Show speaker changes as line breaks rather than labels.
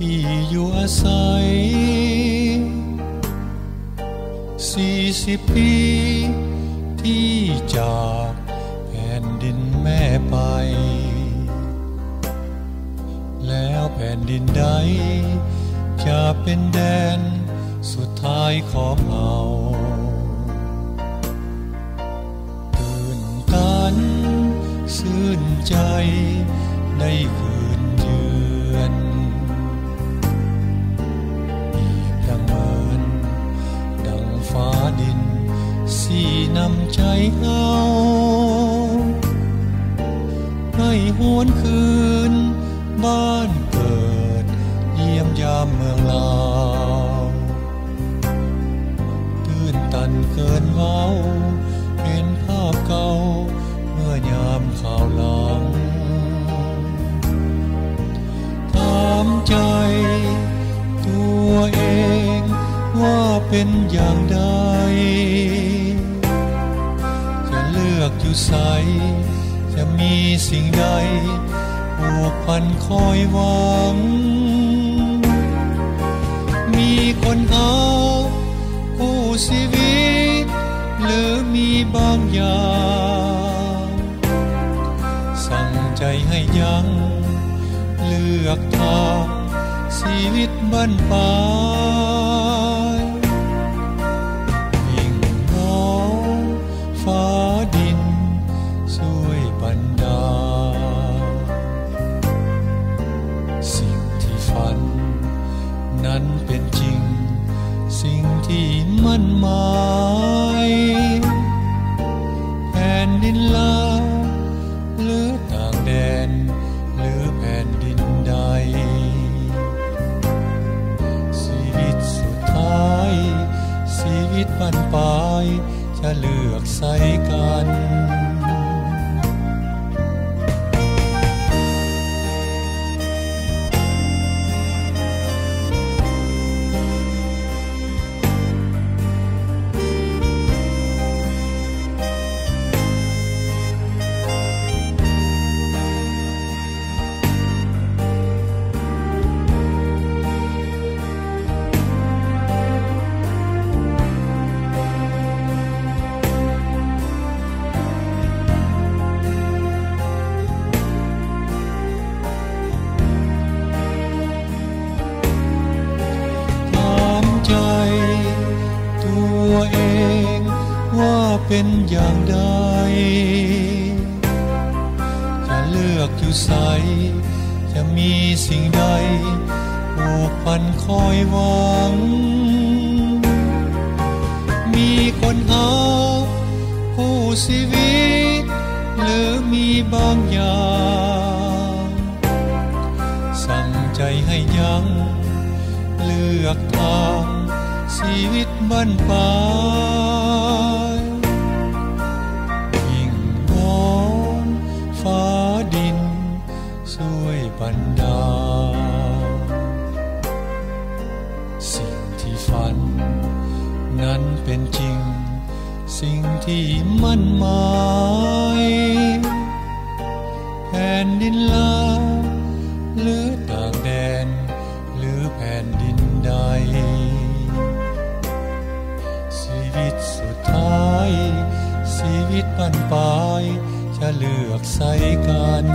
ที่อยู่อาศัย40 ปีที่จากแผ่นดินแม่ไปแล้วแผ่นดินใดจะเป็นแดนสุดท้ายของเราตื่นตันชื่นใจได้คืนเยือนอีกดังเหมือนดังฟ้าดินสีนำใจเอาให้หวนคืนบ้านเกิดเยี่ยมยามเมืองลาวตื่นตันเกินเว้าเห็นภาพเก่าเมื่อยามข่าวหลังถามใจตัวเองว่าเป็นอย่างใดจะเลือกอยู่ไสจะมีสิ่งใดผูกพันคอยหวังมีคนเอาผู้ชีวิตหรือมีบางอย่างสั่งใจให้ยังเลือกทางชีวิตบั้นปลายยิ่งน้องฟ้าดินช่วยบันดาลสิ่งที่ฝันนั้นเป็นจริงสิ่งที่มั่นหมายแผ่นดินลาวหรือต่างแดนหรือแผ่นดินใดชีวิตสุดท้ายชีวิตบั้นปลายจะเลือกใส่กันตัวเองว่าเป็นอย่างใดจะเลือกอยู่ไสจะมีสิ่งใดผูกพันคอยหวังมีคนเอาผู้ชีวิตหรือมีบางอย่างสั่งใจให้ยังเลือกทางชีวิตบั้นปลายยิ่งน้องฟ้าดินช่วยบันดาลสิ่งที่ฝันนั้นเป็นจริงสิ่งที่มั่นหมายแผ่นดินลาวหรือต่างแดนหรือแผ่นดินใดชีวิตสุดท้ายชีวิตบั้นปลายจะเลือกใส่กัน